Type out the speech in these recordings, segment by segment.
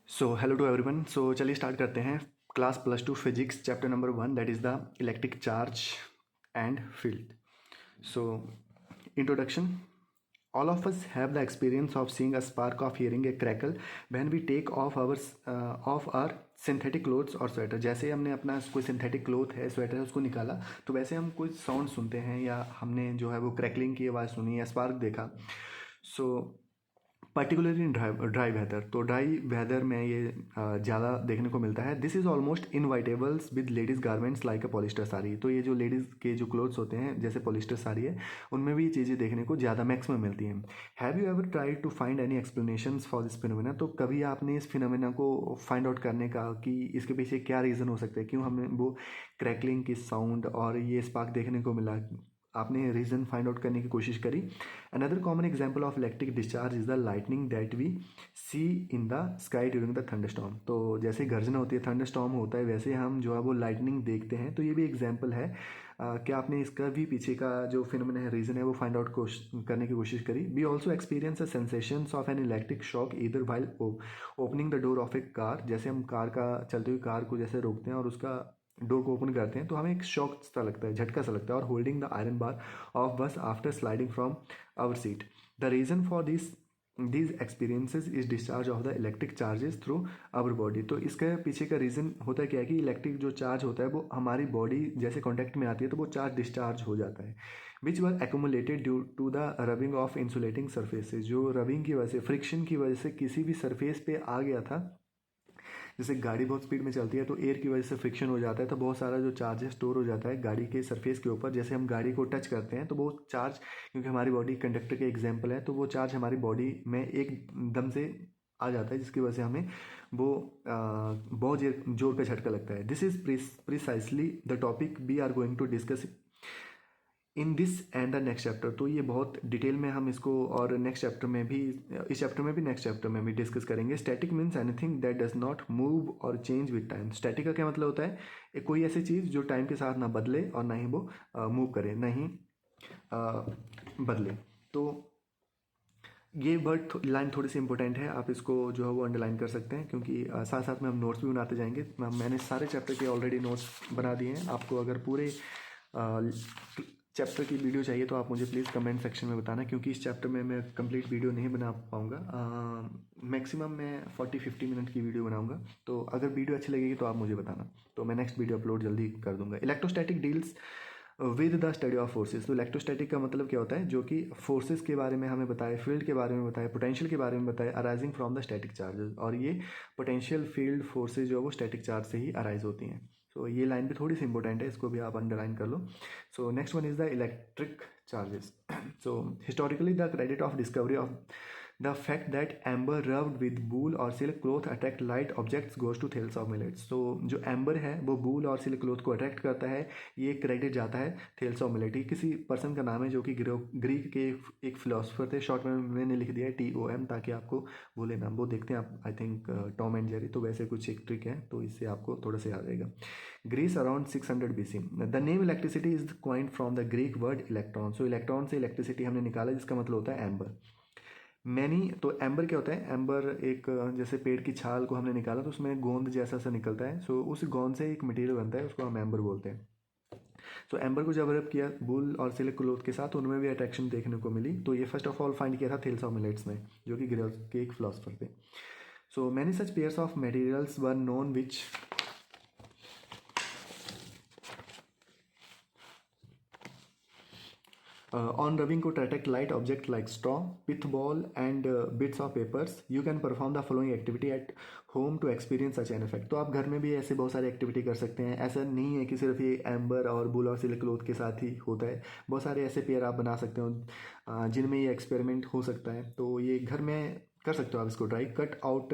So hello to everyone. So चलिए start करते हैं। Class +2 physics chapter number 1, that is the electric charge and field. So introduction. All of us have the experience of seeing a spark, of hearing a crackle when we take off our synthetic clothes और sweater. जैसे हमने अपना कोई synthetic cloth है, sweater है, उसको निकाला तो वैसे हम कोई साउंड सुनते हैं या हमने जो है वो क्रैकलिंग की आवाज़ सुनी या स्पार्क देखा। So particularly in dry weather, तो ड्राई वेदर में ये ज़्यादा देखने को मिलता है। This is almost inevitables with ladies garments like a polyester sari. तो ये जो लेडीज़ के जो क्लोथ्स होते हैं जैसे पॉलिस्टर साड़ी है, उनमें भी ये चीज़ें देखने को ज़्यादा मैक्सिमम मिलती हैं। Have you ever tried to find any explanations for this phenomena? तो कभी आपने इस फिनोमेना को फाइंड आउट करने का कि इसके पीछे क्या रीज़न हो सकता है, क्यों हमें वो क्रैकलिंग की साउंड और ये स्पार्क देखने को मिला? आपने रीज़न फाइंड आउट करने की कोशिश करी। Another common example of electric discharge is the lightning that we see in the sky during the thunderstorm. तो जैसे गर्जना होती है, थंडरस्टॉर्म होता है, वैसे हम जो है वो लाइटनिंग देखते हैं। तो ये भी एग्जाम्पल है। क्या आपने इसका भी पीछे का जो फिनोमेना है, रीज़न है, वो फाइंड आउट करने की कोशिश करी। We also experience a sensations of an electric shock either while opening the door of a car. जैसे हम कार का चलते हुए कार को जैसे रोकते हैं और उसका डोर को ओपन करते हैं तो हमें एक शॉक सा लगता है, झटका सा लगता है। और holding the iron bar of bus after sliding from our seat. The reason for this these experiences is discharge of the electric charges through our body। तो इसके पीछे का रीज़न होता है क्या है कि इलेक्ट्रिक जो चार्ज होता है वो हमारी बॉडी जैसे कॉन्टैक्ट में आती है तो वो चार्ज डिस्चार्ज हो जाता है। Which were accumulated due to the rubbing of insulating surfaces. जो रबिंग की वजह से, फ्रिक्शन की वजह से किसी भी सरफेस पे आ गया था। जैसे गाड़ी बहुत स्पीड में चलती है तो एयर की वजह से फ्रिक्शन हो जाता है, तो बहुत सारा जो चार्ज है स्टोर हो जाता है गाड़ी के सरफेस के ऊपर। जैसे हम गाड़ी को टच करते हैं तो वो चार्ज, क्योंकि हमारी बॉडी कंडक्टर के एग्जाम्पल है, तो वो चार्ज हमारी बॉडी में एकदम से आ जाता है, जिसकी वजह से हमें वो बहुत जोर का झटका लगता है। This is precisely the topic we are going to discuss in this and the next chapter. तो ये बहुत डिटेल में हम इसको और नेक्स्ट चैप्टर में भी, इस चैप्टर में भी नेक्स्ट चैप्टर में भी डिस्कस करेंगे। Static means anything that does not move और चेंज विद टाइम। स्टैटिक का क्या मतलब होता है? कोई ऐसी चीज़ जो टाइम के साथ ना बदले और ना ही वो मूव करे, ना ही बदले। तो ये वर्ड लाइन थोड़ी सी इंपॉर्टेंट है, आप इसको जो है वो अंडरलाइन कर सकते हैं, क्योंकि साथ साथ में हम नोट्स भी बनाते जाएंगे। मैंने सारे चैप्टर के ऑलरेडी नोट्स बना दिए हैं। आपको अगर पूरे चैप्टर की वीडियो चाहिए तो आप मुझे प्लीज़ कमेंट सेक्शन में बताना, क्योंकि इस चैप्टर में मैं कंप्लीट वीडियो नहीं बना पाऊँगा। मैक्सिमम मैं 40-50 मिनट की वीडियो बनाऊँगा। तो अगर वीडियो अच्छी लगेगी तो आप मुझे बताना, तो मैं नेक्स्ट वीडियो अपलोड जल्दी कर दूँगा। Electrostatic deals with the study of forces. तो इलेक्ट्रोस्टैटिक का मतलब क्या होता है? जो कि फोर्सेज के बारे में हमें बताए, फील्ड के बारे में बताए, पोटेंशियल के बारे में बताए, arising from the static charges. और ये पोटेंशियल फील्ड फोर्सेज जो है वो स्टैटिक चार्ज से ही अराइज होती हैं। तो ये लाइन भी थोड़ी सी इंपॉर्टेंट है, इसको भी आप अंडरलाइन कर लो। So next one is the electric charges. So historically the credit of discovery of the fact that amber rubbed with wool और silk cloth attract light objects goes to Thales of Miletus. तो जो amber है वो बूल और silk cloth को attract करता है, ये क्रेडिट जाता है थेल्स ऑफ मिलेट। ये किसी पर्सन का नाम है जो कि ग्रीक के एक फिलोसफर थे। शॉर्ट में मैंने लिख दिया है TOM, ताकि आपको भूले ना। वो देखते हैं आप, I think Tom and Jerry, तो वैसे कुछ एक ट्रिक है, तो इससे आपको थोड़ा सा याद रहेगा। Greece around 600 BC। The name electricity is coined from the Greek word electron. So electron से इलेक्ट्रिसिटी हमने निकाला, जिसका मतलब होता है एम्बर। मैनी, तो एम्बर क्या होता है? एम्बर एक जैसे पेड़ की छाल को हमने निकाला तो उसमें गोंद जैसा सा निकलता है। सो उस गोंद से एक मटेरियल बनता है, उसको हम एम्बर बोलते हैं। सो एम्बर को जब रब किया वूल और सिल्क क्लोथ के साथ, उनमें भी अट्रैक्शन देखने को मिली। तो ये फर्स्ट ऑफ ऑल फाइंड किया था थेल्स ऑफ मिलेट्स ने, जो कि ग्रीक के एक फिलोसफर थे। So many such pairs of materials were known which on rubbing could attract light objects like straw, pith ball, and bits of papers. You can perform the following activity at home to experience such an effect। तो आप घर में भी ऐसे बहुत सारी activity कर सकते हैं। ऐसा नहीं है कि सिर्फ ये एम्बर और बुल और सिल्क क्लोथ के साथ ही होता है। बहुत सारे ऐसे पेयर आप बना सकते हो जिनमें ये एक्सपेरिमेंट हो सकता है। तो ये घर में कर सकते हो आप इसको try. Cut out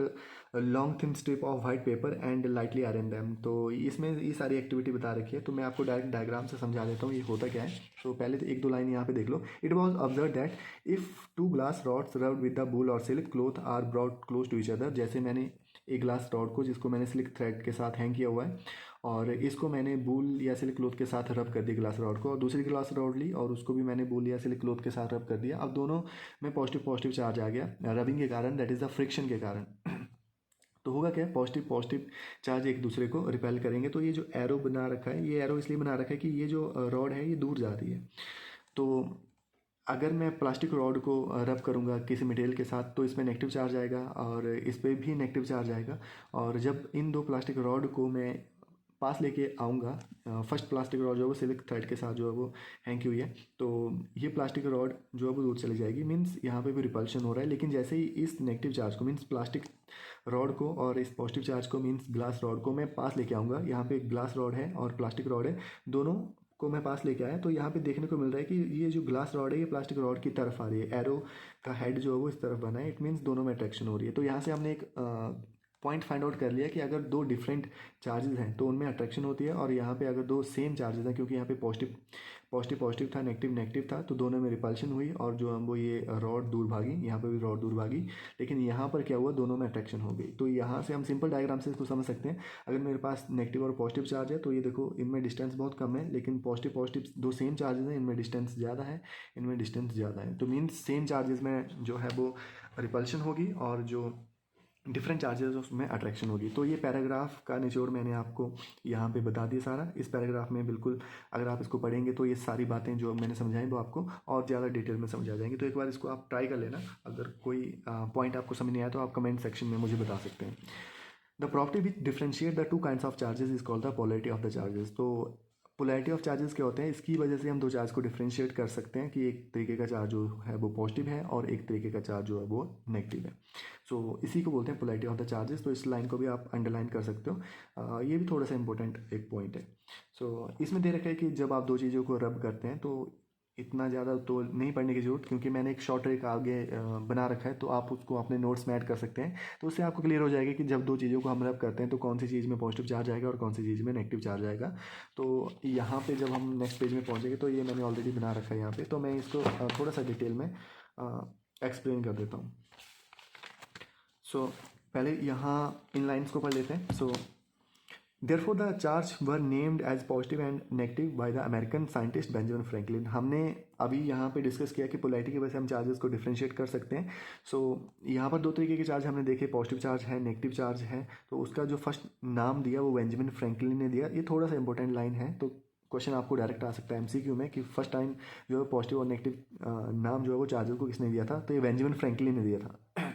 long thin strip of white paper and lightly iron them. तो इसमें ये सारी एक्टिविटी बता रखी है, तो मैं आपको डायरेक्ट डायग्राम से समझा देता हूँ ये होता क्या है। तो पहले तो एक दो लाइन यहाँ पे देख लो। It was observe that if two glass rods rubbed with the wool और silk cloth are brought close to each other. जैसे मैंने एक ग्लास रॉड को, जिसको मैंने सिल्क थ्रेड के साथ हैंग किया हुआ है, और इसको मैंने बूल या सिल्क क्लोथ के साथ रब कर दिया ग्लास रॉड को, और दूसरी ग्लास रॉड ली और उसको भी मैंने बूल या सिल्क क्लोथ के साथ रब कर दिया। अब दोनों में पॉजिटिव पॉजिटिव चार्ज आ गया रबिंग के कारण, दैट इज द फ्रिक्शन के कारण। तो होगा क्या, पॉजिटिव पॉजिटिव चार्ज एक दूसरे को रिपेल करेंगे। तो ये जो एरो बना रखा है, ये एरो इसलिए बना रखा है कि ये जो रॉड है ये दूर जा रही है। तो अगर मैं प्लास्टिक रॉड को रब करूँगा किसी मटेरियल के साथ तो इसमें नेगेटिव चार्ज आएगा और इस पर भी नेगेटिव चार्ज आएगा। और जब इन दो प्लास्टिक रॉड को मैं पास लेके आऊँगा, फर्स्ट प्लास्टिक रॉड जो है वो सिल्क थ्रेड के साथ जो है वो हैंग की हुई है, तो ये प्लास्टिक रॉड जो है वो दूर चली जाएगी। मीन्स यहाँ पे भी रिपल्शन हो रहा है। लेकिन जैसे ही इस नेगेटिव चार्ज को, मीन्स प्लास्टिक रॉड को, और इस पॉजिटिव चार्ज को, मीन्स ग्लास रॉड को मैं पास लेके आऊँगा, यहाँ पे ग्लास रॉड है और प्लास्टिक रॉड है, दोनों को मैं पास लेके आया, तो यहाँ पे देखने को मिल रहा है कि ये जो ग्लास रॉड है ये प्लास्टिक रॉड की तरफ आ रही है। एरो का हेड जो है वो इस तरफ बना है। इट मीन्स दोनों में अट्रैक्शन हो रही है। तो यहाँ से हमने एक पॉइंट फाइंड आउट कर लिया कि अगर दो डिफरेंट चार्जेस हैं तो उनमें अट्रैक्शन होती है, और यहाँ पे अगर दो सेम चार्जेस हैं, क्योंकि यहाँ पे पॉजिटिव पॉजिटिव पॉजिटिव था, नेगेटिव नेगेटिव था, तो दोनों में रिपल्शन हुई और जो हम वो ये रॉड दूर भागी, यहाँ पे भी रॉड दूर भागी। लेकिन यहाँ पर क्या हुआ, दोनों में अट्रैक्शन हो गई। तो यहाँ से हम सिंपल डायग्राम से इसको समझ सकते हैं। अगर मेरे पास नेगेटिव और पॉजिटिव चार्ज है तो ये देखो इनमें डिस्टेंस बहुत कम है, लेकिन पॉजिटिव पॉजिटिव दो सेम चार्जेस हैं, इनमें डिस्टेंस ज़्यादा है, इनमें डिस्टेंस ज़्यादा है। तो मीन्स सेम चार्जेस में जो है वो रिपल्शन होगी और जो डिफरेंट चार्जेस उसमें अट्रैक्शन होगी। तो ये पैराग्राफ का निचोड़ मैंने आपको यहाँ पे बता दिया सारा। इस पैराग्राफ में बिल्कुल अगर आप इसको पढ़ेंगे तो ये सारी बातें जो मैंने समझाई वो आपको और ज़्यादा डिटेल में समझ आ जाएंगी। तो एक बार इसको आप ट्राई कर लेना। अगर कोई पॉइंट आपको समझ नहीं आया तो आप कमेंट सेक्शन में मुझे बता सकते हैं। The property which differentiate the two kinds of charges is called the polarity of the charges. तो पोलैरिटी ऑफ चार्जेस क्या होते हैं, इसकी वजह से हम दो चार्ज को डिफ्रेंशिएट कर सकते हैं कि एक तरीके का चार्ज जो है वो पॉजिटिव है और एक तरीके का चार्ज जो है वो नेगेटिव है। सो इसी को बोलते हैं पोलैरिटी ऑफ द चार्जेस। तो इस लाइन को भी आप अंडरलाइन कर सकते हो। ये भी थोड़ा सा इंपॉर्टेंट एक पॉइंट है। सो इसमें दे रखा है कि जब आप दो चीज़ों को रब करते हैं तो इतना ज़्यादा तो नहीं पढ़ने की ज़रूरत, क्योंकि मैंने एक शॉर्ट ट्रिक आगे बना रखा है, तो आप उसको अपने नोट्स में ऐड कर सकते हैं। तो उससे आपको क्लियर हो जाएगा कि जब दो चीज़ों को हम रब करते हैं तो कौन सी चीज़ में पॉजिटिव चार्ज आएगा और कौन सी चीज़ में नेगेटिव चार्ज आएगा। तो यहाँ पे जब हम नेक्स्ट पेज में पहुँचेंगे तो ये मैंने ऑलरेडी बना रखा है यहाँ पे, तो मैं इसको थोड़ा सा डिटेल में एक्सप्लेन कर देता हूँ। सो पहले यहाँ इन लाइन्स को पढ़ लेते हैं। सो Therefore, the charge were named as positive and negative by the American scientist Benjamin Franklin। हमने अभी यहाँ पे डिस्कस किया कि पोलैरिटी की वजह से हम चार्जेस को डिफ्रेंशिएट कर सकते हैं। सो यहाँ पर दो तरीके के चार्ज हमने देखे, पॉजिटिव चार्ज है, नेगेटिव चार्ज है। तो उसका जो फर्स्ट नाम दिया वो बेंजामिन फ्रैंकलिन ने दिया। ये थोड़ा सा इंपॉर्टेंट लाइन है, तो क्वेश्चन आपको डायरेक्ट आ सकता है एमसीक्यू में कि फर्स्ट टाइम जो है पॉजिटिव और नेगेटिव नाम जो है वो चार्जेस को किसने दिया था, तो ये बेंजामिन फ्रैंकलिन ने दिया था।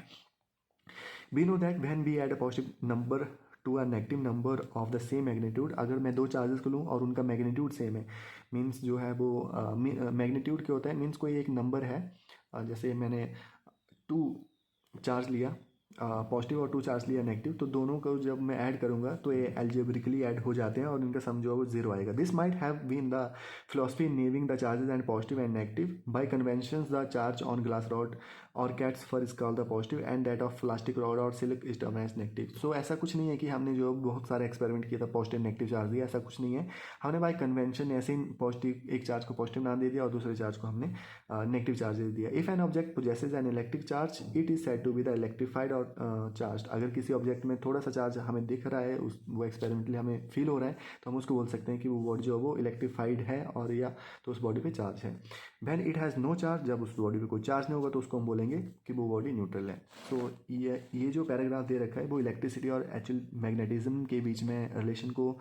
We know that when we add a positive number to a negative number of the same magnitude, अगर मैं दो चार्जेस को लूँ और उनका मैग्नीट्यूड सेम है, मीन्स जो है वो मैग्नीट्यूड क्या होता है, मीन्स कोई एक नंबर है, जैसे मैंने 2 चार्ज लिया पॉजिटिव और 2 चार्ज लिया नेगेटिव, तो दोनों को जब मैं ऐड करूंगा तो ये एल्जेब्रिकली ऐड हो जाते हैं और इनका सम जो है वो 0 आएगा। This might have been the philosophy naming the charges and positive and negative by convention the charge on glass rod और cats fur is called the positive and that of plastic rod और silk is termed as negative. So ऐसा कुछ नहीं है कि हमने जो बहुत सारे एक्सपेरिमेंट किया था पॉजिटिव नेगेटिव चार्ज दिया, ऐसा कुछ नहीं है। हमने बाय कन्वेंशन ऐसे ही पॉजिटिव एक चार्ज को पॉजिटिव नाम दे दिया और दूसरे चार्ज को हमने नेगेटिव चार्ज दे दिया। If an object possesses an electric charge it is said to be the electrified और चार्ज। अगर किसी ऑब्जेक्ट में थोड़ा सा चार्ज हमें दिख रहा है, उस वो एक्सपेरिमेंटली हमें फील हो रहा है, तो हम उसको बोल सकते हैं कि वो बॉडी जो है वो इलेक्ट्रीफाइड है और या तो उस बॉडी पे चार्ज है। When it has no charge, जब उस बॉडी पे कोई चार्ज नहीं होगा तो उसको हम बोलेंगे कि वो बॉडी न्यूट्रल है। तो ये जो पैराग्राफ दे रखा है वो इलेक्ट्रिसिटी और एक्चुअल मैग्नेटिज्म के बीच में रिलेशन को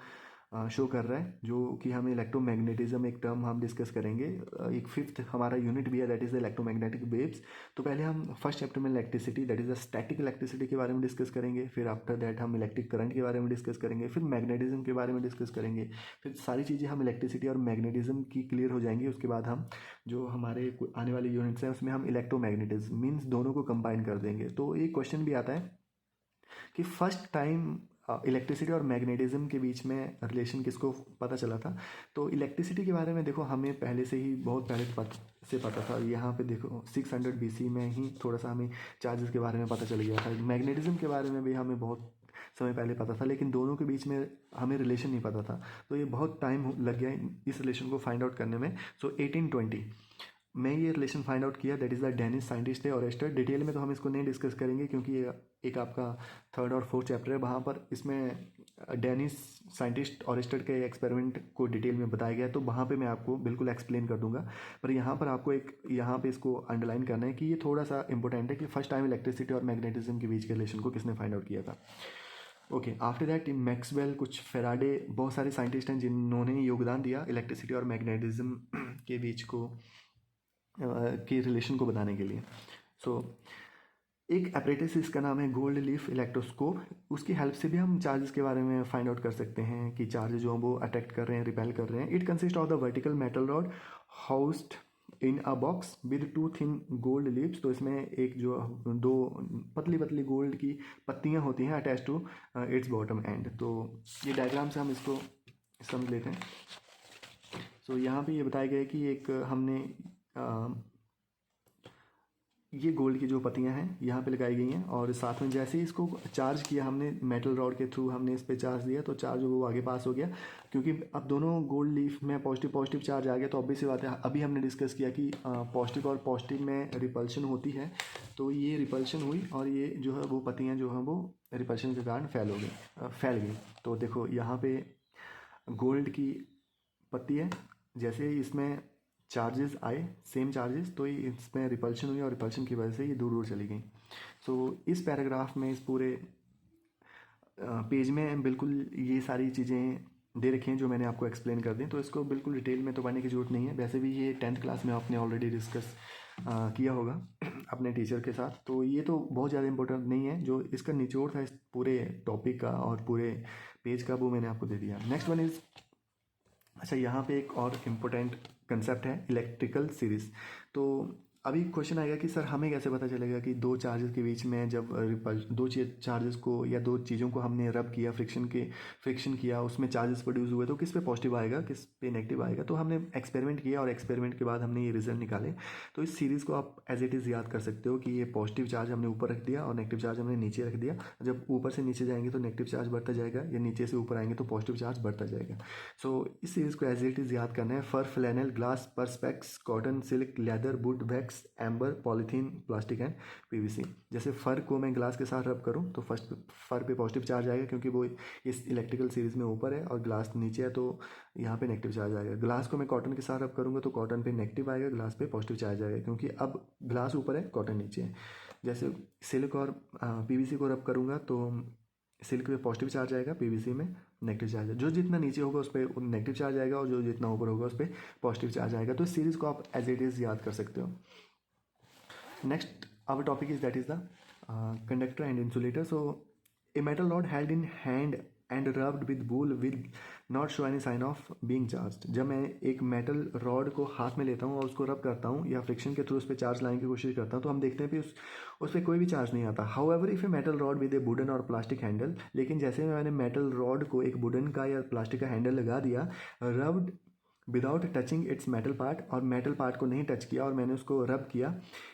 शो कर रहा है, जो कि हम इलेक्ट्रोमैग्नेटिज्म एक टर्म हम डिस्कस करेंगे। एक फिफ्थ हमारा यूनिट भी है, that is the electromagnetic waves. तो पहले हम फर्स्ट चैप्टर में electricity that is the static electricity के बारे में डिस्कस करेंगे, फिर आफ्टर दैट हम इलेक्ट्रिक करंट के बारे में डिस्कस करेंगे, फिर मैग्नेटिज्म के बारे में डिस्कस करेंगे। फिर सारी चीज़ें हम इलेक्ट्रिसिटी और मैग्नेटिज्म की क्लियर हो जाएंगी। उसके बाद हम जो हमारे आने वाले यूनिट्स हैं उसमें हम इलेक्ट्रोमैग्नेटिज्म मीन्स दोनों को कंबाइन कर देंगे। तो एक क्वेश्चन भी आता है कि फर्स्ट टाइम इलेक्ट्रिसिटी और मैग्नेटिज्म के बीच में रिलेशन किसको पता चला था। तो इलेक्ट्रिसिटी के बारे में देखो हमें पहले से ही बहुत पहले से पता था। यहाँ पे देखो 600 BC में ही थोड़ा सा हमें चार्जेस के बारे में पता चल गया था। मैग्नेटिज्म के बारे में भी हमें बहुत समय पहले पता था, लेकिन दोनों के बीच में हमें रिलेशन नहीं पता था। तो ये बहुत टाइम लग गया इस रिलेशन को फाइंड आउट करने में। सो 1820 मैं ये रिलेशन फाइंड आउट किया, that is the Danish scientist है ऑरेस्टर। डिटेल में तो हम इसको नहीं डिस्कस करेंगे क्योंकि ये एक आपका 3rd और 4th चैप्टर है, वहाँ पर इसमें डेनिस साइंटिस्ट ऑरेस्टर के एक्सपेरिमेंट को डिटेल में बताया गया है, तो वहाँ पे मैं आपको बिल्कुल एक्सप्लेन कर दूंगा। पर यहाँ पर आपको यहाँ पे इसको अंडरलाइन करना है कि ये थोड़ा सा इंपॉर्टेंट है कि फर्स्ट टाइम इलेक्ट्रिसिटी और मैग्नेटिज्म के बीच के रिलेशन को किसने फाइंड आउट किया था। ओके, आफ्टर दैट मैक्सवेल, कुछ फेराडे, बहुत सारे साइंटिस्ट हैं जिन्होंने योगदान दिया इलेक्ट्रिसिटी और मैग्नेटिज्म के बीच को के रिलेशन को बताने के लिए। सो एक एपरेटस इसका नाम है गोल्ड लीफ इलेक्ट्रोस्कोप। उसकी हेल्प से भी हम चार्जेस के बारे में फाइंड आउट कर सकते हैं कि चार्जेस जो हैं वो अट्रैक्ट कर रहे हैं, रिपेल कर रहे हैं। It consist of the vertical metal rod housed in a box with two thin gold leaves. तो इसमें एक जो दो पतली पतली गोल्ड की पत्तियां होती हैं attach to its bottom end. तो ये डायग्राम से हम इसको समझ लेते हैं। सो यहाँ पे ये बताया गया है कि एक हमने ये गोल्ड की जो पत्तियां हैं यहाँ पे लगाई गई हैं, और साथ में जैसे ही इसको चार्ज किया हमने मेटल रॉड के थ्रू, हमने इस पर चार्ज दिया तो चार्ज वो आगे पास हो गया। क्योंकि अब दोनों गोल्ड लीफ में पॉजिटिव पॉजिटिव चार्ज आ गया, तो ऑब्वियस सी बात है, अभी हमने डिस्कस किया कि पॉजिटिव और पॉजिटिव में रिपल्शन होती है। तो ये रिपल्शन हुई और ये जो है वो पत्तियाँ जो हैं वो रिपल्शन के कारण फैल गई। तो देखो यहाँ पे गोल्ड की पत्ती है, जैसे ही इसमें चार्जेस आए, सेम चार्जेस, तो ये इसमें रिपल्शन हुई और रिपल्शन की वजह से ये दूर दूर चली गई। सो इस पैराग्राफ में, इस पूरे पेज में बिल्कुल ये सारी चीज़ें दे रखी हैं जो मैंने आपको एक्सप्लेन कर दी। तो इसको बिल्कुल डिटेल में तो पढ़ने की ज़रूरत नहीं है। वैसे भी ये 10th क्लास में आपने ऑलरेडी डिस्कस किया होगा अपने टीचर के साथ, तो ये तो बहुत ज़्यादा इंपॉर्टेंट नहीं है। जो इसका निचोड़ था इस पूरे टॉपिक का और पूरे पेज का, वो मैंने आपको दे दिया। नेक्स्ट वन इज़, अच्छा यहाँ पे एक और इम्पोर्टेंट कंसेप्ट है इलेक्ट्रिकल सीरीज। तो अभी क्वेश्चन आएगा कि सर हमें कैसे पता चलेगा कि दो चार्जेस के बीच में जब दो चार्जेस को या दो चीज़ों को हमने रब किया, फ्रिक्शन किया, उसमें चार्जेस प्रोड्यूस हुए, तो किस पे पॉजिटिव आएगा, किस पे नेगेटिव आएगा। तो हमने एक्सपेरिमेंट किया और एक्सपेरिमेंट के बाद हमने ये रिजल्ट निकाले। तो इस सीरीज़ को आप एज इट इज़ याद कर सकते हो कि ये पॉजिटिव चार्ज हमने ऊपर रख दिया और नेगेटिव चार्ज हमने नीचे रख दिया। जब ऊपर से नीचे जाएंगे तो नेगेटिव चार्ज बढ़ता जाएगा, या नीचे से ऊपर आएंगे तो पॉजिटिव चार्ज बढ़ता जाएगा। सो इस सीरीज़ को एज इट इज़ याद करना है। Fur, flannel, glass, perspex, cotton, silk, leather, wood, wax, amber, polythene, plastic and PVC. जैसे फर को मैं ग्लास के साथ रब करूं तो फर्स्ट फर पे पॉजिटिव चार्ज आएगा क्योंकि वो इस इलेक्ट्रिकल सीरीज़ में ऊपर है, और ग्लास नीचे है तो यहाँ पे नेगेटिव चार्ज आएगा। ग्लास को मैं कॉटन के साथ रब करूँगा तो कॉटन पे नेगेटिव आएगा, ग्लास पे पॉजिटिव चार्ज आएगा, क्योंकि अब ग्लास ऊपर है, कॉटन नीचे है। जैसे सिल्क और पीवीसी को रब करूँगा तो सिल्क पे पॉजिटिव चार्ज आएगा, पीवीसी में नेगेटिव चार्ज है। जो जितना नीचे होगा उस पर नेगेटिव चार्ज आएगा, और जो जितना ऊपर होगा उस पर पॉजिटिव चार्ज आएगा। तो इस सीरीज़ को आप एज इट इज़ याद कर सकते हो। Next our topic is that is the conductor and insulator. So a metal rod held in hand and rubbed with wool will not show any sign of being charged. जब मैं एक metal rod को हाथ में लेता हूँ और उसको रब करता हूँ या फ्रिक्शन के थ्रू उस पर चार्ज लाने की कोशिश करता हूँ, तो हम देखते हैं कि उस पर कोई भी चार्ज नहीं आता। However if A metal rod with A wooden और प्लास्टिक हैंडल, लेकिन जैसे मैंने मेटल रॉड को एक वुडन का या प्लास्टिक का हैंडल लगा दिया, rubbed without touching its metal part, और मेटल पार्ट को नहीं टच किया और मैंने उसको रब किया,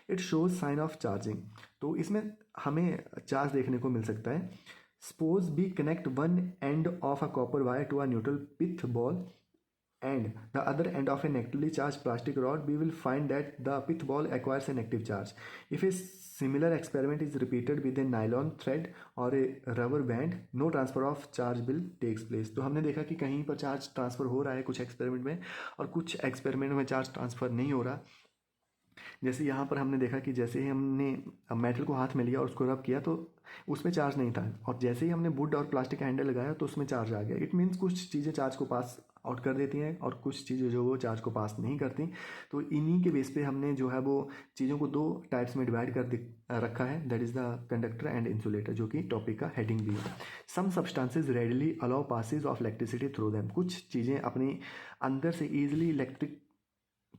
it shows sign of charging. तो इसमें हमें चार्ज देखने को मिल सकता है। Suppose we connect one end of a copper wire to a neutral pith ball and the other end of a negatively charged plastic rod, we will find that the pith ball acquires a negative charge. If a similar experiment is repeated with a nylon thread or a rubber band, no transfer of charge will takes place. तो हमने देखा कि कहीं पर charge transfer हो रहा है कुछ एक्सपेरिमेंट में, और कुछ एक्सपेरिमेंट में चार्ज ट्रांसफ़र नहीं हो रहा। जैसे यहाँ पर हमने देखा कि जैसे ही हमने मेटल को हाथ में लिया और उसको रब किया तो उसमें चार्ज नहीं था, और जैसे ही हमने वुड और प्लास्टिक का हैंडल लगाया तो उसमें चार्ज आ गया। इट मीन्स कुछ चीज़ें चार्ज को पास आउट कर देती हैं और कुछ चीज़ें जो वो चार्ज को पास नहीं करती। तो इन्हीं के बेस पे हमने जो है वो चीज़ों को दो टाइप्स में डिवाइड कर रखा है, that is the conductor and insulator, जो कि टॉपिक का हेडिंग भी है। Some substances readily allow passage of electricity through them. कुछ चीज़ें अपनी अंदर से ईजिली इलेक्ट्रिक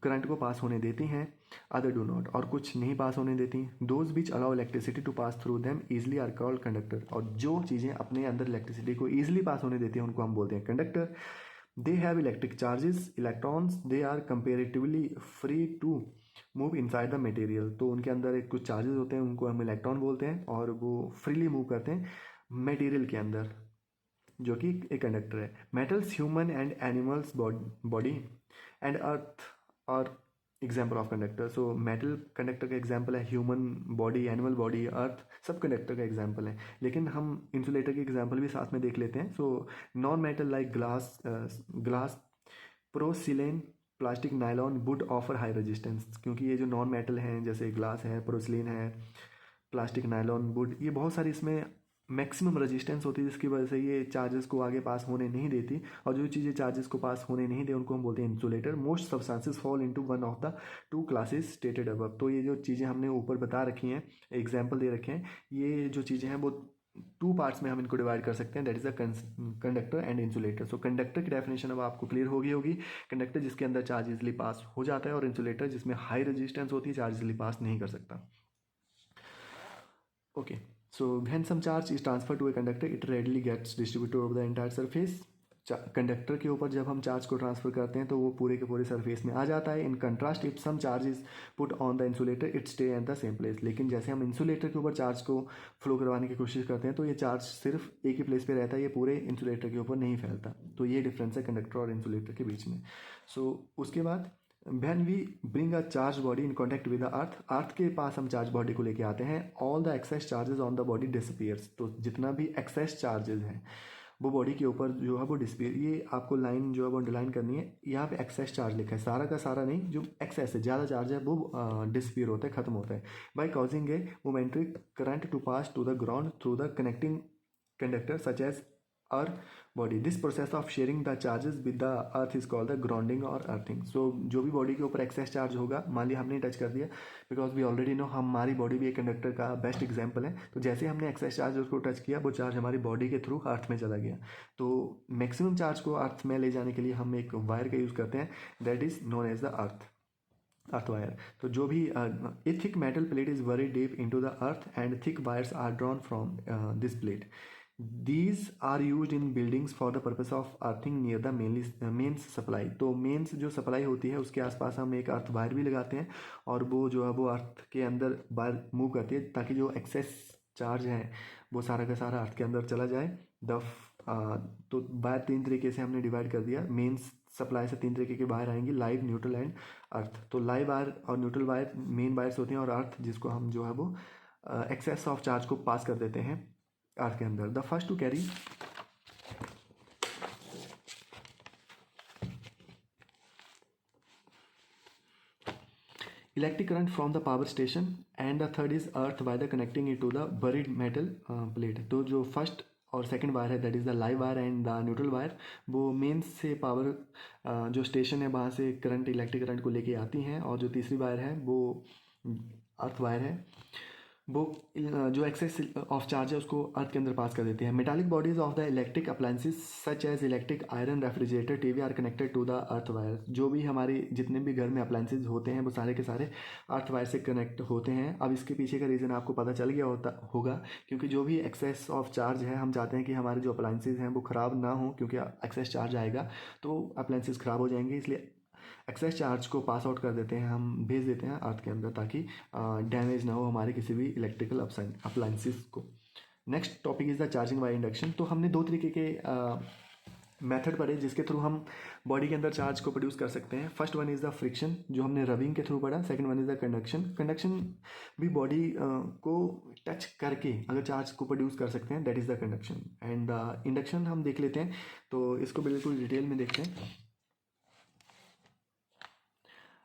करंट को पास होने देती हैं, अदर डू नॉट, और कुछ नहीं पास होने देती। Those which allow electricity to pass through them easily are called conductor. और जो चीज़ें अपने अंदर इलेक्ट्रिसिटी को ईजिली पास होने देती हैं उनको हम बोलते हैं conductor. They have electric charges, electrons, they are comparatively free to move inside the material. तो उनके अंदर एक कुछ चार्जेस होते हैं, उनको हम इलेक्ट्रॉन बोलते हैं, और वो फ्रीली मूव करते हैं मटेरियल के अंदर, जो कि एक कंडक्टर है। Metals, human and animals body and earth और example of conductor. So metal conductor का एग्जाम्पल है, human body, animal body, earth, सब कंडक्टर का एग्जाम्पल है। लेकिन हम इंसुलेटर की एग्जाम्पल भी साथ में देख लेते हैं। So non metal like glass, porcelain, plastic, nylon, wood offer high resistance. क्योंकि ये जो नॉन मेटल हैं जैसे ग्लास है, प्रोसिलिन है, प्लास्टिक, नायलॉन, वुड, ये बहुत सारी इसमें मैक्सिमम रेजिस्टेंस होती है जिसकी वजह से ये चार्जेस को आगे पास होने नहीं देती, और जो चीज़ें चार्जेस को पास होने नहीं दे उनको हम बोलते हैं insulator. Most substances fall into one of the two classes stated above. तो ये जो चीज़ें हमने ऊपर बता रखी हैं, एग्जाम्पल दे रखे हैं, ये जो चीज़ें हैं वो टू पार्ट्स में हम इनको डिवाइड कर सकते हैं, that is the conductor and insulator. So conductor की डेफिनेशन अब आपको क्लियर होगी। कंडक्टर जिसके अंदर चार्ज इजिली पास हो जाता है, और इंसुलेटर जिसमें हाई रेजिस्टेंस होती है, चार्ज इजिली पास नहीं कर सकता। Okay, so when some charge is transferred to a conductor, it readily gets distributed over the entire surface. Conductor के ऊपर जब हम चार्ज को ट्रांसफर करते हैं तो वो पूरे के पूरे सरफेस में आ जाता है। In contrast, if some charge is put on the insulator, it stay at the same place. लेकिन जैसे हम इंसुलेटर के ऊपर चार्ज को फ्लो करवाने की कोशिश करते हैं तो ये चार्ज सिर्फ एक ही प्लेस पे रहता है, ये पूरे इंसुलेटर के ऊपर नहीं फैलता। तो ये डिफरेंस है कंडक्टर और इंसुलेटर के बीच में। उसके बाद when we bring a charged body in contact with the अर्थ के पास हम चार्ज बॉडी को लेके आते हैं, all the excess charges on the body disappears. तो जितना भी एक्सेस चार्जेस हैं वो बॉडी के ऊपर जो है वो डिसअपीयर। ये आपको लाइन जो है वो अंडरलाइन करनी है, यहाँ पे एक्सेस चार्ज लिखा है, सारा का सारा नहीं, जो एक्सेस है, ज़्यादा चार्ज है वो डिसअपीयर होता है, खत्म होता है। By causing a momentary current to pass to the ground through the connecting conductor such as our body. This process of sharing the charges with the earth is called the grounding और earthing. So जो भी body के ऊपर access charge होगा, मान लिया हमने touch कर दिया, बिकॉज वी ऑलरेडी नो हमारी बॉडी भी एक कंडक्टर का बेस्ट एग्जाम्पल है। तो जैसे हमने एक्सेस चार्ज उसको टच किया, वो चार्ज हमारी बॉडी के थ्रू अर्थ में चला गया। तो मैक्सिमम चार्ज को अर्थ में ले जाने के लिए हम एक वायर का यूज़ करते हैं, that is known as the earth wire. तो जो भी a thick metal plate is very deep into the earth and thick wires are drawn from this plate. These are used in buildings for the purpose of earthing near the mains supply. तो mains जो supply होती है उसके आसपास हम एक earth wire भी लगाते हैं, और वो जो है वो अर्थ के अंदर वायर मूव करती है ताकि जो एक्सेस चार्ज है वो सारा का सारा अर्थ के अंदर चला जाए। तो वायर तीन तरीके से हमने डिवाइड कर दिया। मेन्स सप्लाई से तीन तरीके के वायर आएंगे, लाइव, न्यूट्रल एंड अर्थ। तो लाइव वायर और न्यूट्रल वायर मेन वायर्स होते हैं, और अर्थ जिसको हम जो है वो एक्सेस ऑफ चार्ज को पास कर देते हैं अर्थ के अंदर। The first two carry electric current from the power station, and the third is earth by the connecting it to the buried metal plate. तो जो फर्स्ट और सेकंड वायर है, that is the live wire and the neutral wire, वो mains से power जो station है वहाँ से करंट, इलेक्ट्रिक करंट को लेके आती हैं। और जो तीसरी वायर है वो अर्थ वायर है, वो जो एक्सेस ऑफ चार्ज है उसको अर्थ के अंदर पास कर देती है। Metallic bodies of the electric appliances such as electric iron, refrigerator, TV are connected to the earth wire. जो भी हमारे जितने भी घर में अप्लायंसेज होते हैं वो सारे के सारे अर्थ वायर से कनेक्ट होते हैं। अब इसके पीछे का रीज़न आपको पता चल गया होगा, क्योंकि जो भी एक्सेस ऑफ चार्ज है, हम चाहते हैं कि हमारे जो अप्लायंसेज हैं वो ख़राब ना हो, क्योंकि एक्सेस चार्ज आएगा तो अप्लायंसेज ख़राब हो जाएंगे। इसलिए एक्सेस चार्ज को पास आउट कर देते हैं, हम भेज देते हैं अर्थ के अंदर, ताकि डैमेज ना हो हमारे किसी भी इलेक्ट्रिकल अप्लायंसेस को। Next topic is the charging by induction. तो हमने दो तरीके के मेथड पढ़े जिसके थ्रू हम बॉडी के अंदर चार्ज को प्रोड्यूस कर सकते हैं। First one is the friction, जो हमने रबिंग के थ्रू पढ़ा। Second one is the conduction. Conduction भी बॉडी को टच करके अगर चार्ज को प्रोड्यूस कर सकते हैं, that is the conduction. And the induction हम देख लेते हैं, तो इसको बिल्कुल डिटेल में देखते हैं।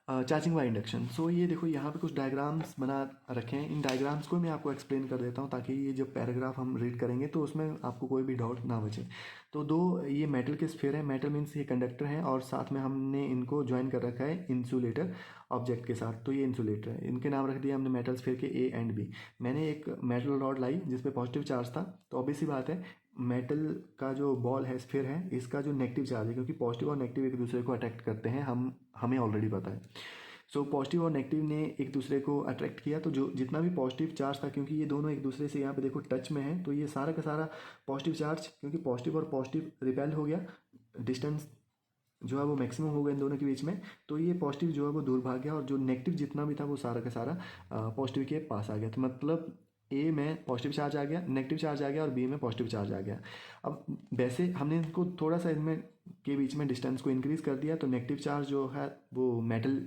Charging by induction. सो ये देखो यहाँ पे कुछ डायग्राम्स बना रखे हैं, इन डायग्राम्स को मैं आपको एक्सप्लेन कर देता हूँ ताकि ये जो पैराग्राफ हम रीड करेंगे तो उसमें आपको कोई भी डाउट ना बचे। तो दो ये मेटल के स्फीयर है, मेटल मीन्स ये कंडक्टर है, और साथ में हमने इनको ज्वाइन कर रखा है इंसुलेटर ऑब्जेक्ट के साथ। तो ये इंसुलेटर है, इनके नाम रख दिया हमने मेटल स्फीयर के ए एंड बी। मैंने एक मेटल रॉड लाई जिसपे पॉजिटिव चार्ज था, तो ऑब्वियस सी बात है मेटल का जो बॉल है, स्फीयर है, इसका जो नेगेटिव चार्ज है, क्योंकि पॉजिटिव और नेगेटिव एक दूसरे को अट्रैक्ट करते हैं, हमें ऑलरेडी पता है। सो पॉजिटिव और नेगेटिव ने एक दूसरे को अट्रैक्ट किया, तो जो जितना भी पॉजिटिव चार्ज था, क्योंकि ये दोनों एक दूसरे से यहाँ पे देखो टच में है, तो ये सारा का सारा पॉजिटिव चार्ज, क्योंकि पॉजिटिव और पॉजिटिव रिपेल हो गया, डिस्टेंस जो है वो मैक्सिमम हो गया इन दोनों के बीच में, तो ये पॉजिटिव जो है वो दूर भाग गया, और जो नेगेटिव जितना भी था वो सारा का सारा पॉजिटिव के पास आ गया। तो मतलब ए में पॉजिटिव चार्ज आ गया, नेगेटिव चार्ज आ गया, और बी में पॉजिटिव चार्ज आ गया। अब वैसे हमने इनको थोड़ा सा इनमें के बीच में डिस्टेंस को इंक्रीज़ कर दिया, तो नेगेटिव चार्ज जो है वो मेटल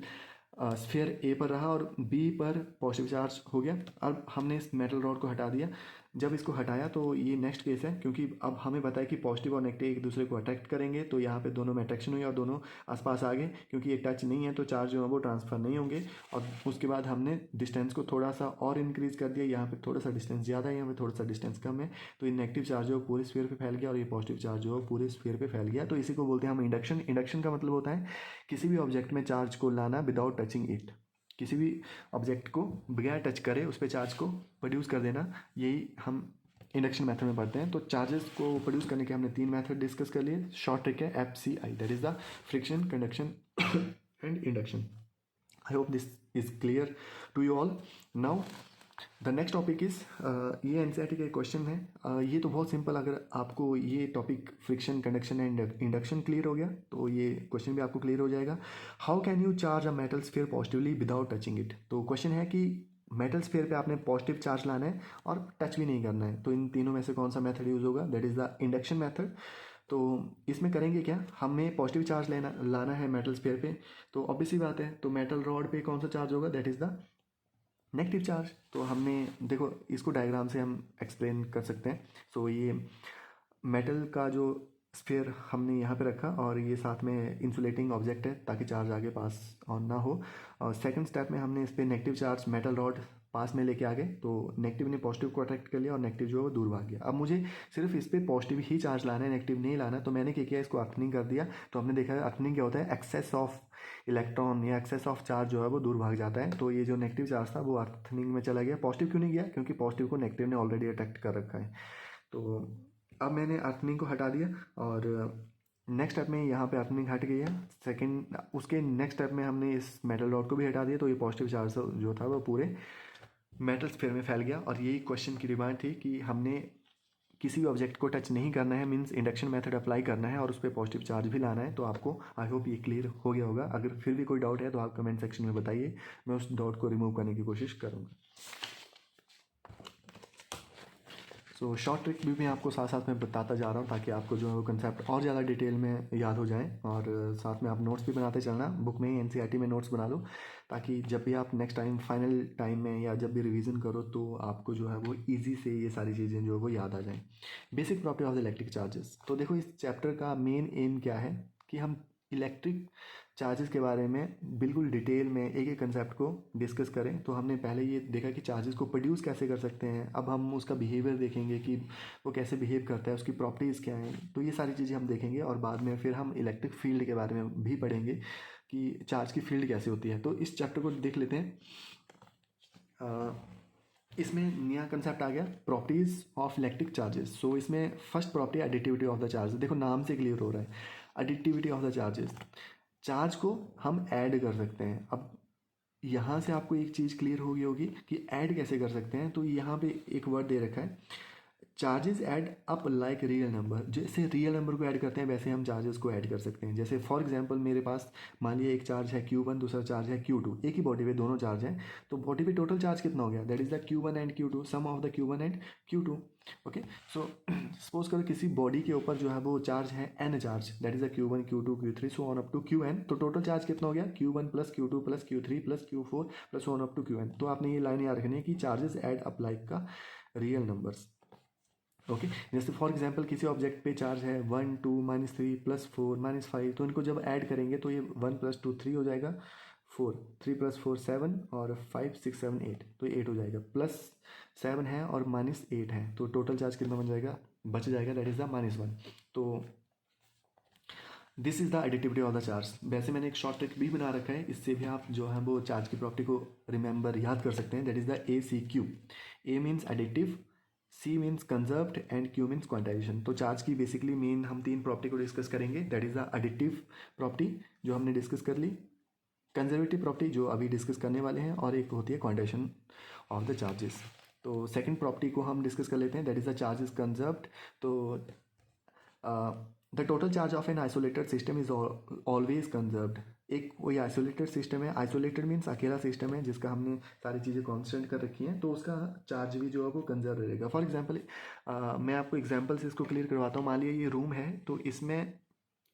स्फीयर ए पर रहा और बी पर पॉजिटिव चार्ज हो गया। अब हमने इस मेटल रॉड को हटा दिया, जब इसको हटाया तो ये नेक्स्ट केस है, क्योंकि अब हमें पता है कि पॉजिटिव और नेगेटिव एक दूसरे को अट्रैक्ट करेंगे, तो यहाँ पे दोनों में अट्रैक्शन हुई और दोनों आसपास आ गए। क्योंकि ये टच नहीं है तो चार्ज जो है वो ट्रांसफ़र नहीं होंगे। और उसके बाद हमने डिस्टेंस को थोड़ा सा और इंक्रीज़ कर दिया, यहाँ पे थोड़ा सा डिस्टेंस ज़्यादा है, यहाँ पे थोड़ा सा डिस्टेंस कम है, तो ये नेगेटिव चार्ज जो पूरे स्फीयर पे फैल गया और ये पॉजिटिव चार्ज जो पूरे स्फीयर पे फैल गया। तो इसी को बोलते हैं हम इंडक्शन। इंडक्शन का मतलब होता है किसी भी ऑब्जेक्ट में चार्ज को लाना विदाउट टचिंग इट, किसी भी ऑब्जेक्ट को बगैर टच करे उस पर चार्ज को प्रोड्यूस कर देना, यही हम इंडक्शन मेथड में पढ़ते हैं। तो चार्जेस को प्रोड्यूस करने के हमने 3 मेथड डिस्कस कर लिए। शॉर्ट ट्रिक है FCI, that is the friction, conduction and induction. I hope this is clear to you all. Now the next topic is, ये NCERT का क्वेश्चन है। ये तो बहुत सिंपल, अगर आपको ये topic friction, conduction and induction clear हो गया तो ये क्वेश्चन भी आपको क्लियर हो जाएगा। How can you charge a metal sphere positively without touching it. तो क्वेश्चन है कि मेटल स्फीयर पे आपने पॉजिटिव चार्ज लाना है और टच भी नहीं करना है, तो इन तीनों में से कौन सा मेथड यूज़ होगा, that is the induction method. तो इसमें करेंगे क्या, हमें पॉजिटिव चार्ज लाना है मेटल स्फीयर पे, तो ऑब्वियस सी बात है, तो मेटल रॉड पे कौन सा चार्ज होगा, that is the negative charge. तो हमने देखो इसको डायग्राम से हम एक्सप्लेन कर सकते हैं। सो ये मेटल का जो स्फीयर हमने यहाँ पे रखा और ये साथ में इंसुलेटिंग ऑब्जेक्ट है ताकि चार्ज आगे पास ऑन ना हो। और सेकंड स्टेप में हमने इस पर नेगेटिव चार्ज मेटल रॉड पास में लेके आ गए, तो नेगेटिव ने पॉजिटिव को अट्रैक्ट कर लिया और नेगेटिव जो है वो दूर भाग गया। अब मुझे सिर्फ इस पर पॉजिटिव ही चार्ज लाना है, नेगेटिव नहीं लाना, तो मैंने क्या किया, इसको अर्थनिंग कर दिया। तो हमने देखा है अर्थनिंग क्या होता है, एक्सेस ऑफ इलेक्ट्रॉन या एक्सेस ऑफ चार्ज जो है वो दूर भाग जाता है। तो ये जो नेगेटिव चार्ज था वो अर्थनिंग में चला गया। पॉजिटिव क्यों नहीं गया, क्योंकि पॉजिटिव को नेगेटिव ने ऑलरेडी अट्रैक्ट कर रखा है। तो अब मैंने अर्थनिंग को हटा दिया और नेक्स्ट स्टेप में यहाँ पे अर्थनिंग हट गई है। सेकंड उसके नेक्स्ट स्टेप में हमने इस मेटल रॉड को भी हटा दिया, तो ये पॉजिटिव चार्ज जो था वो पूरे मेटल स्फीयर में फैल गया। और यही क्वेश्चन की डिमांड थी कि हमने किसी भी ऑब्जेक्ट को टच नहीं करना है, मींस इंडक्शन मेथड अप्लाई करना है और उस पर पॉजिटिव चार्ज भी लाना है। तो आपको आई होप ये क्लियर हो गया होगा। अगर फिर भी कोई डाउट है तो आप कमेंट सेक्शन में बताइए, मैं उस डाउट को रिमूव करने की कोशिश करूँगा। सो शॉर्ट ट्रिक भी मैं आपको साथ साथ में बताता जा रहा हूँ ताकि आपको जो है वो कंसेप्ट और ज़्यादा डिटेल में याद हो जाए। और साथ में आप नोट्स भी बनाते चलना, बुक में ही NCERT में नोट्स बना लो, ताकि जब भी आप नेक्स्ट टाइम फाइनल टाइम में या जब भी रिवीजन करो तो आपको जो है वो ईजी से ये सारी चीज़ें जो है वो याद आ जाएँ। Basic property of the electric charges. तो देखो इस चैप्टर का मेन एम क्या है कि हम इलेक्ट्रिक चार्जेस के बारे में बिल्कुल डिटेल में एक एक कंसेप्ट को डिस्कस करें। तो हमने पहले ये देखा कि चार्जेस को प्रोड्यूस कैसे कर सकते हैं, अब हम उसका बिहेवियर देखेंगे कि वो कैसे बिहेव करता है, उसकी प्रॉपर्टीज़ क्या हैं। तो ये सारी चीज़ें हम देखेंगे और बाद में फिर हम इलेक्ट्रिक फील्ड के बारे में भी पढ़ेंगे कि चार्ज की फील्ड कैसे होती है। तो इस चैप्टर को देख लेते हैं। इसमें नया कंसेप्ट आ गया, प्रॉपर्टीज़ ऑफ इलेक्ट्रिक चार्जेस। सो इसमें first property additivity of the charge. देखो नाम से क्लियर हो रहा है, additivity of the charges. Charge को हम ऐड कर सकते हैं। अब यहाँ से आपको एक चीज़ क्लियर हो गई होगी कि ऐड कैसे कर सकते हैं। तो यहाँ पे एक वर्ड दे रखा है, charges add up like real number. जैसे रियल नंबर को ऐड करते हैं वैसे हम चार्जेस को ऐड कर सकते हैं। जैसे फॉर एग्जांपल मेरे पास मान लिया एक चार्ज है Q1, दूसरा चार्ज है Q2, एक ही बॉडी पे दोनों चार्ज हैं, तो बॉडी पे टोटल चार्ज कितना हो गया, that is the Q1 and Q2, sum of the Q1 and Q2। Okay, so suppose करो किसी बॉडी के ऊपर जो है वो चार्ज है n charge, that is the Q1 Q2 Q3 so on up to Qn। तो टोटल चार्ज कितना हो गया, Q1 plus Q2 plus Q3 plus Q4 plus on up to Qn। तो आपने ये लाइन याद रखनी है कि चार्जेस ऐड अप लाइक का रियल नंबर्स। ओके, जैसे फॉर एग्जांपल किसी ऑब्जेक्ट पे चार्ज है 1 2 -3 +4 -5, तो इनको जब ऐड करेंगे तो ये 1 + 2 3 हो जाएगा, 4 3 + 4 7 और 5 6 7 8, तो ये 8 हो जाएगा, +7 है और -8 है, तो टोटल चार्ज कितना बन जाएगा, बच जाएगा, दैट इज़ द -1। तो this is the additivity of the charge. वैसे मैंने एक शॉर्ट ट्रिक भी बना रखा है, इससे भी आप जो है वो चार्ज की प्रॉपर्टी को रिमेंबर याद कर सकते हैं, that is the ACQ। A means additive, C means conserved and Q means quantization. तो चार्ज की बेसिकली मेन हम 3 प्रॉपर्टी को डिस्कस करेंगे, that is the additive property जो हमने डिस्कस कर ली, कंजर्वेटिव प्रॉपर्टी जो अभी डिस्कस करने वाले हैं, और एक होती है क्वांटाइजेशन ऑफ द चार्जेस। तो सेकंड प्रॉपर्टी को हम डिस्कस कर लेते हैं, that is the charge is conserved. तो the total charge of an isolated system is always conserved. एक कोई आइसोलेटेड सिस्टम है, आइसोलेटेड मीन्स अकेला सिस्टम है जिसका हमने सारी चीज़ें कांस्टेंट कर रखी हैं, तो उसका चार्ज भी जो है वो कंजर्व रहेगा। फॉर एग्जांपल मैं आपको एग्जांपल से इसको क्लियर करवाता हूँ। मान लिया ये रूम है, तो इसमें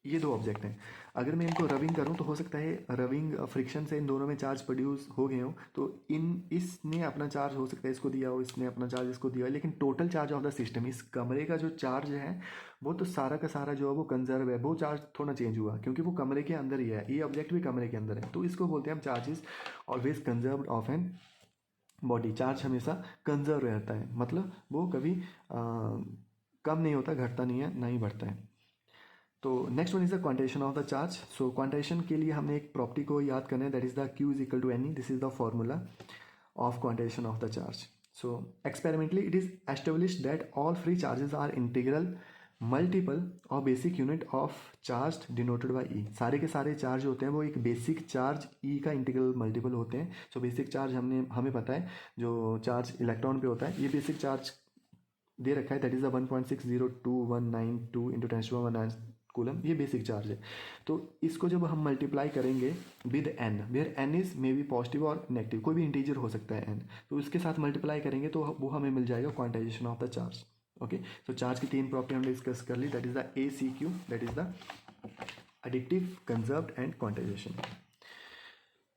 ये दो ऑब्जेक्ट हैं, अगर मैं इनको रबिंग करूं तो हो सकता है रबिंग फ्रिक्शन से इन दोनों में चार्ज प्रोड्यूस हो गए हो, तो इसने अपना चार्ज हो सकता है इसको दिया हो, इसने अपना चार्ज इसको दिया हो, लेकिन total charge of the system, इस कमरे का जो चार्ज है वो तो सारा का सारा जो है वो कंजर्व है, वो चार्ज थोड़ा चेंज हुआ क्योंकि वो कमरे के अंदर ही है, ये ऑब्जेक्ट भी कमरे के अंदर है, तो इसको बोलते हैं हम charges always conserve of an body. Charge हमेशा कंजर्व रहता है, मतलब वो कभी कम नहीं होता, घटता नहीं है, ना ही बढ़ता है। तो next one is the quantization of the charge. So quantization के लिए हमने एक प्रॉपर्टी को याद करना है, that is the Q is equal to N E, this is the formula of quantization of the charge. So experimentally it is established that all free charges are integral multiple और basic unit of charge denoted by E. सारे के सारे charge होते हैं वो एक basic charge ई का integral multiple होते हैं। सो बेसिक चार्ज हमें पता है जो चार्ज इलेक्ट्रॉन पे होता है, ये बेसिक चार्ज दे रखा है, that is the 1.60219 into 10⁻⁹ coulomb, ये बेसिक चार्ज है। तो इसको जब हम मल्टीप्लाई करेंगे with n, where n is may be positive और नेगेटिव, कोई भी इंटीजर हो सकता है एन, तो इसके साथ मल्टीप्लाई करेंगे तो वो हमें मिल जाएगा quantization of the charge. Okay, तो चार्ज की तीन प्रॉपर्टी हमने डिस्कस कर ली, that is the A C Q, that is the additive, conserved and quantization.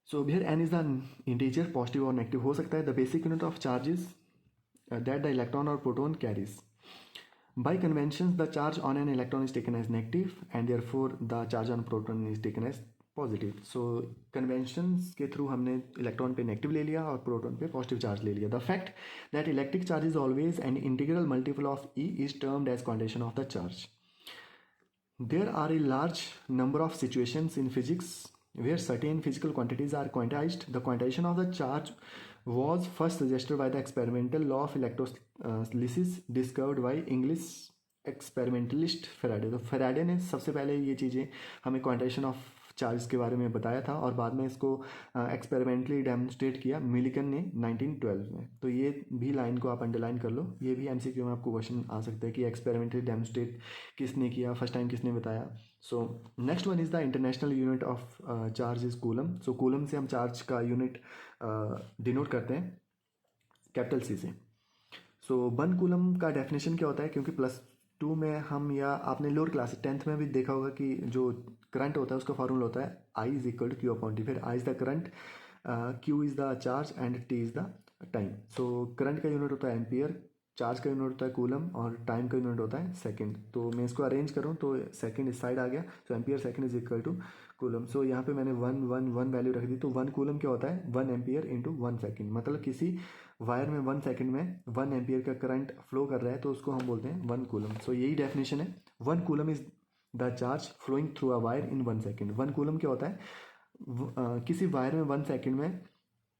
So here N is the integer, positive और नेगेटिव हो सकता है। The basic unit of charges that the electron or proton carries. By conventions, the charge on an electron is taken as negative and therefore the charge on proton is taken as positive. So conventions के through हमने electron पे negative ले लिया और proton पे positive charge ले लिया. The fact that electric charge is always an integral multiple of E is termed as quantization of the charge. There are a large number of situations in physics where certain physical quantities are quantized. The quantization of the charge was first suggested by the experimental law of electrolysis discovered by English experimentalist Faraday. तो Faraday ने सबसे पहले ये चीज़ें हमें quantization of charge के बारे में बताया था और बाद में इसको एक्सपेरिमेंटली डेमोन्स्ट्रेट किया मिलिकन ने 1912 में। तो ये भी लाइन को आप अंडरलाइन कर लो, ये भी एमसीक्यू में आपको क्वेश्चन आ सकता है कि एक्सपेरिमेंटली डेमोन्स्ट्रेट किसने किया, फर्स्ट टाइम किसने बताया। सो next one is the international unit of charge is coulomb. So coulomb से हम चार्ज का यूनिट डिनोट करते हैं कैपिटल सी से। सो 1 कूलम का डेफिनेशन क्या होता है, क्योंकि +2 में हम, या आपने लोअर क्लास 10th में भी देखा होगा कि जो करंट होता है उसका फॉर्मूला होता है I is equal to Q upon T, फिर I is the current, Q is the charge and T is the time. So current का यूनिट होता है एम्पियर, चार्ज का यूनिट होता है कूलम और टाइम का यूनिट होता है सेकंड। तो मैं इसको अरेंज करूँ तो सेकंड इस साइड आ गया, so ampere second is equal to coulomb. सो यहाँ पे मैंने 1 वैल्यू रख दी, तो 1 कूलम क्या होता है 1 एम्पियर इंटू 1 सेकेंड, मतलब किसी वायर में 1 सेकंड में 1 एम्पियर का करंट फ्लो कर रहा है तो उसको हम बोलते हैं 1 कूलम। सो यही डेफिनेशन है, 1 coulomb is the charge flowing through a wire in 1 second. 1 coulomb क्या होता है, किसी वायर में 1 सेकंड में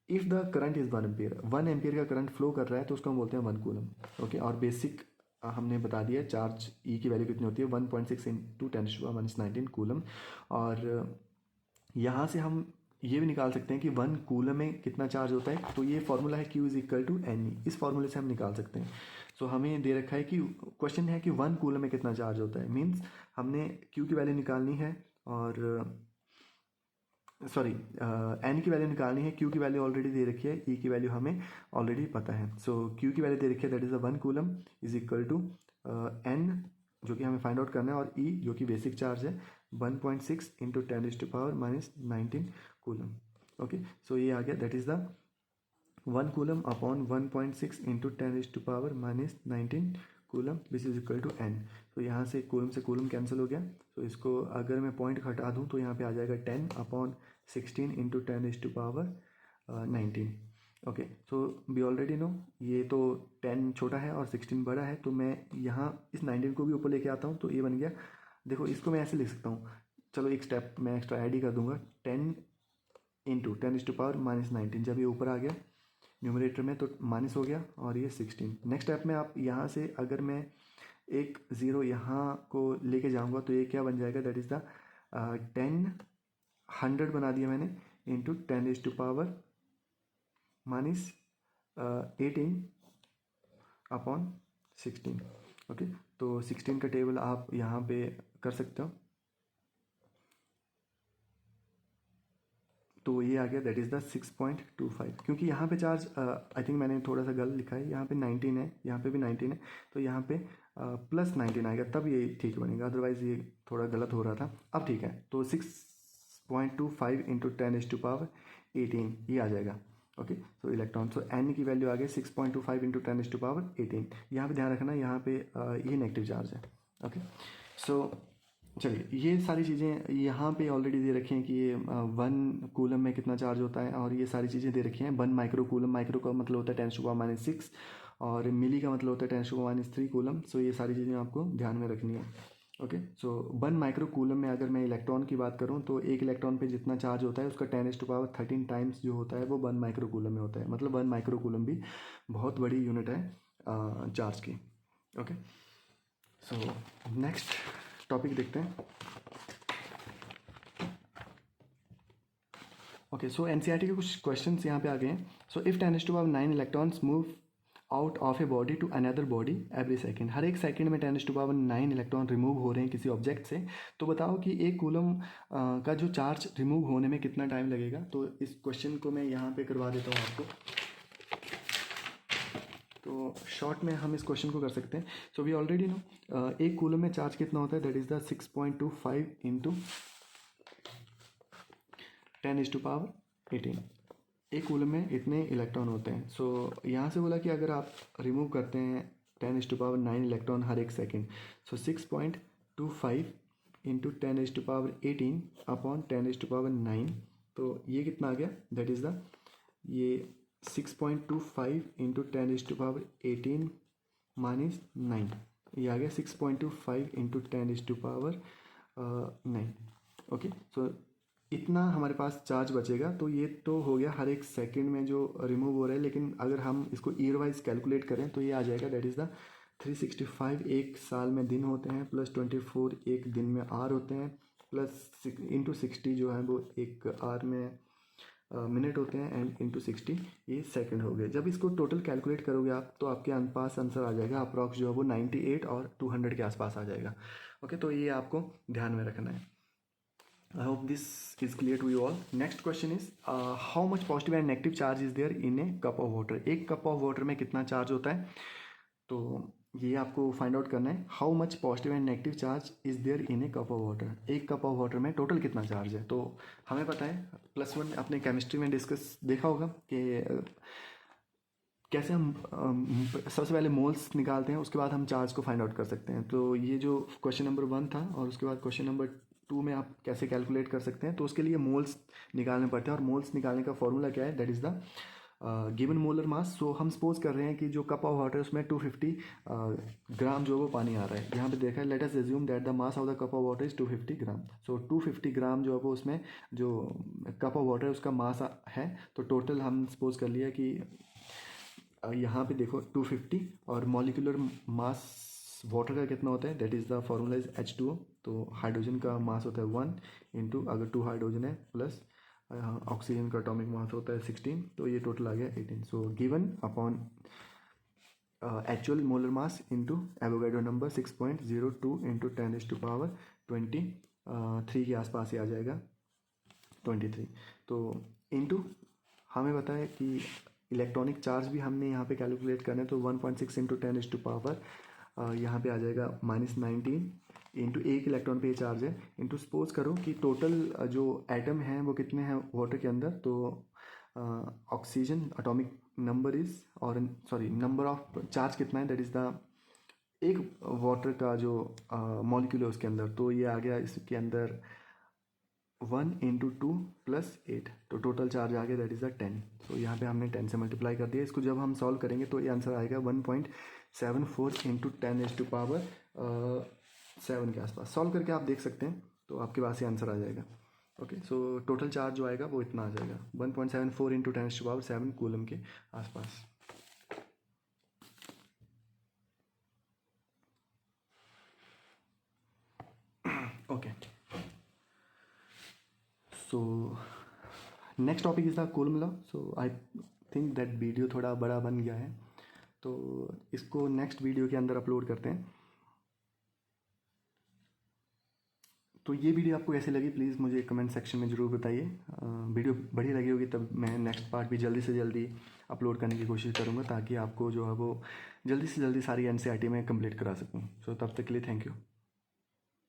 if the current is 1 ampere, 1 ampere का करंट फ्लो कर रहा है तो उसको हम बोलते हैं 1 कूलम। ओके, और बेसिक हमने बता दिया चार्ज ई की वैल्यू कितनी होती है 1.6 इंटू 10⁻⁹ कूलम। और यहाँ से हम ये भी निकाल सकते हैं कि 1 कूलम में कितना चार्ज होता है, तो ये फॉर्मूला है Q is equal to N e, इस फॉर्मूले से हम निकाल सकते हैं। सो हमें दे रखा है कि क्वेश्चन है कि 1 कूलम में कितना चार्ज होता है, मीन्स हमने Q की वैल्यू निकालनी है और सॉरी एन की वैल्यू निकालनी है, Q की वैल्यू ऑलरेडी दे रखी है, E की वैल्यू हमें ऑलरेडी पता है। सो Q की वैल्यू दे रखी है, that is the 1 coulomb is equal to n जो कि हमें फाइंड आउट करना है, और E जो कि बेसिक चार्ज है 1.6 इंटू 10⁻⁻⁹ कूलम। ओके, सो ये आ गया, that is the 1 coulomb upon 1.6 into 10⁻⁻⁹ coulomb which is equal to n. तो यहाँ से कूलम कैंसिल हो गया, तो इसको अगर मैं पॉइंट हटा दूँ तो यहाँ पे आ जाएगा 10/16 into 10⁻⁹। Okay, so we already know, ये तो 10 छोटा है और 16 बड़ा है, तो मैं यहाँ इस 19 को भी ऊपर लेके आता हूँ, तो ये बन गया। देखो इसको मैं ऐसे लिख सकता हूँ, चलो एक स्टेप मैं एक्स्ट्रा ऐड ही कर दूंगा, 10 इंटू 10⁻⁻⁹। जब ये ऊपर आ गया न्यूमरेटर में तो माइनस हो गया और ये 16। नेक्स्ट स्टेप में आप यहाँ से अगर मैं एक ज़ीरो यहाँ को लेके जाऊँगा तो ये क्या बन जाएगा, दैट इज़ द 100 बना दिया मैंने इंटू 10⁻⁻18 अपॉन 16। ओके, तो 16 का टेबल आप यहाँ पे कर सकते हो, तो ये आ गया, दैट इज़ द 6.25। क्योंकि यहाँ पे चार्ज आई थिंक मैंने थोड़ा सा गलत लिखा है, यहाँ पे 19 है, यहाँ पे भी 19 है, तो यहाँ पे +19 आएगा तब ये ठीक बनेगा, अदरवाइज़ ये थोड़ा गलत हो रहा था। अब ठीक है, तो 6.25 इंटू 10⁻18 ये आ जाएगा। ओके, सो इलेक्ट्रॉन, सो एन की वैल्यू आ गई 6.25 इंटू 10⁻18। यहाँ पे ध्यान रखना, यहाँ पे ये नेगेटिव चार्ज है। ओके, सो चलिए ये सारी चीज़ें यहाँ पे ऑलरेडी दे रखी हैं कि ये 1 कूलम में कितना चार्ज होता है, और ये सारी चीज़ें दे रखी हैं। 1 माइक्रो कूलम, माइक्रो का मतलब होता है 10⁻⁻6, और मिली का मतलब होता है 10⁻³ कूलम। सो ये सारी चीज़ें आपको ध्यान में रखनी है। ओके, सो 1 माइक्रो कूलम में अगर मैं इलेक्ट्रॉन की बात करूँ तो एक इलेक्ट्रॉन पे जितना चार्ज होता है उसका 10⁻13 टाइम्स जो होता है वो 1 माइक्रो कूलम में होता है। मतलब 1 माइक्रो कूलम भी बहुत बड़ी यूनिट है चार्ज की। ओके, सो नेक्स्ट टॉपिक देखते हैं। ओके, सो एनसीईआरटी के कुछ क्वेश्चंस यहाँ पे आ गए हैं। So if 10⁻9 electrons move out of a body to another body every second, हर एक सेकंड में 10⁻9 इलेक्ट्रॉन रिमूव हो रहे हैं किसी ऑब्जेक्ट से, तो बताओ कि एक कूलम का जो चार्ज रिमूव होने में कितना टाइम लगेगा। तो इस क्वेश्चन को मैं यहाँ पे करवा देता हूँ आपको। तो शॉर्ट में हम इस क्वेश्चन को कर सकते हैं। सो वी ऑलरेडी नो एक कूलम में चार्ज कितना होता है, दैट इज़ द 6.25 इंटू 10⁻18। एक कूलम में इतने इलेक्ट्रॉन होते हैं। सो यहाँ से बोला कि अगर आप रिमूव करते हैं 10⁻9 इलेक्ट्रॉन हर एक सेकेंड, सो 6.25 इंटू 10⁻18 अपॉन 10⁻9, तो ये कितना आ गया, दैट इज़ द ये 6.25 इंटू 10⁻18 माइनस 9, ये आ गया 6.25 इंटू 10⁻9। ओके, सो इतना हमारे पास चार्ज बचेगा। तो ये तो हो गया हर एक सेकंड में जो रिमूव हो रहा है, लेकिन अगर हम इसको ईयर वाइज कैलकुलेट करें तो ये आ जाएगा, दैट इज़ द 365 एक साल में दिन होते हैं, प्लस 24 एक दिन में आर होते हैं, प्लस इंटू 60 जो है वो एक आर में मिनट होते हैं, एंड इंटू 60 ये सेकंड हो गए। जब इसको टोटल कैलकुलेट करोगे आप तो आपके पास आंसर आ जाएगा अप्रॉक्स जो है वो 98 और 200 के आसपास आ जाएगा। ओके, तो ये आपको ध्यान में रखना है। I hope this is clear to you all. Next question is how much positive and negative charge is there in a cup of water? एक कप ऑफ वाटर में कितना चार्ज होता है, तो ये आपको फाइंड आउट करना है। How much positive and negative charge is there in a cup of water, एक कप ऑफ वाटर में टोटल कितना चार्ज है। तो हमें पता है +1 अपने केमिस्ट्री में डिस्कस देखा होगा कि कैसे हम सबसे पहले मोल्स निकालते हैं, उसके बाद हम चार्ज को फाइंड आउट कर सकते हैं। तो ये जो क्वेश्चन नंबर 1 था, और उसके बाद क्वेश्चन नंबर 2 में आप कैसे कैलकुलेट कर सकते हैं, तो उसके लिए मोल्स निकालने पड़ते हैं। और मोल्स निकालने का फॉर्मूला क्या है, that is the given molar mass. So हम सपोज कर रहे हैं कि जो कप ऑफ वाटर है उसमें 250 ग्राम जो वो पानी आ रहा है। यहाँ पे देखा है, let us assume that the mass of the cup of water is 250 ग्राम। सो 250 ग्राम जो है वो उसमें जो कप ऑफ वाटर है उसका मास है। तो टोटल हम सपोज कर लिया कि यहाँ पे देखो 250, और मॉलिक्यूलर मास वाटर का कितना होता है, that is the formula is H2O। तो हाइड्रोजन का मास होता है 1 इंटू, अगर 2 हाइड्रोजन है, प्लस ऑक्सीजन का एटॉमिक मास होता है 16, तो ये टोटल आ गया 18। So given upon actual molar mass into Avogadro number 6.02 into 10⁻23 के आसपास ही आ जाएगा 23। तो इंटू हमें पता है कि इलेक्ट्रॉनिक चार्ज भी हमने यहाँ पे कैलकुलेट करना है, तो 1.6 इंटू 10⁻, यहाँ पे आ जाएगा -19 इंटू एक इलेक्ट्रॉन पे चार्ज है, इंटू सपोज करो कि टोटल जो एटम हैं वो कितने हैं वाटर के अंदर। तो ऑक्सीजन एटॉमिक नंबर इज, और सॉरी नंबर ऑफ चार्ज कितना है, दैट इज़ द एक वाटर का जो मॉलिक्यूल है उसके अंदर, तो ये आ गया इसके अंदर 1 इंटू 2 प्लस 8, तो टोटल चार्ज आ गया दैट इज़ द 10। सो यहाँ पे हमने 10 से मल्टीप्लाई कर दिया। इसको जब हम सॉल्व करेंगे तो ये आंसर आएगा 1.74 इंटू 10⁻7 के आसपास। सॉल्व करके आप देख सकते हैं, तो आपके पास ये आंसर आ जाएगा। ओके, सो टोटल चार्ज जो आएगा वो इतना आ जाएगा 1.74 इंटू 10⁻7 कूलम के आसपास। Okay, so next topic is the coulomb law. So I think that video थोड़ा बड़ा बन गया है, तो इसको नेक्स्ट वीडियो के अंदर अपलोड करते हैं। तो ये वीडियो आपको कैसी लगी प्लीज़ मुझे कमेंट सेक्शन में ज़रूर बताइए। वीडियो बढ़िया लगी होगी तब मैं नेक्स्ट पार्ट भी जल्दी से जल्दी अपलोड करने की कोशिश करूँगा, ताकि आपको जो है वो जल्दी से जल्दी सारी NCERT में कंप्लीट करा सकूँ। सो तब तक के लिए थैंक यू।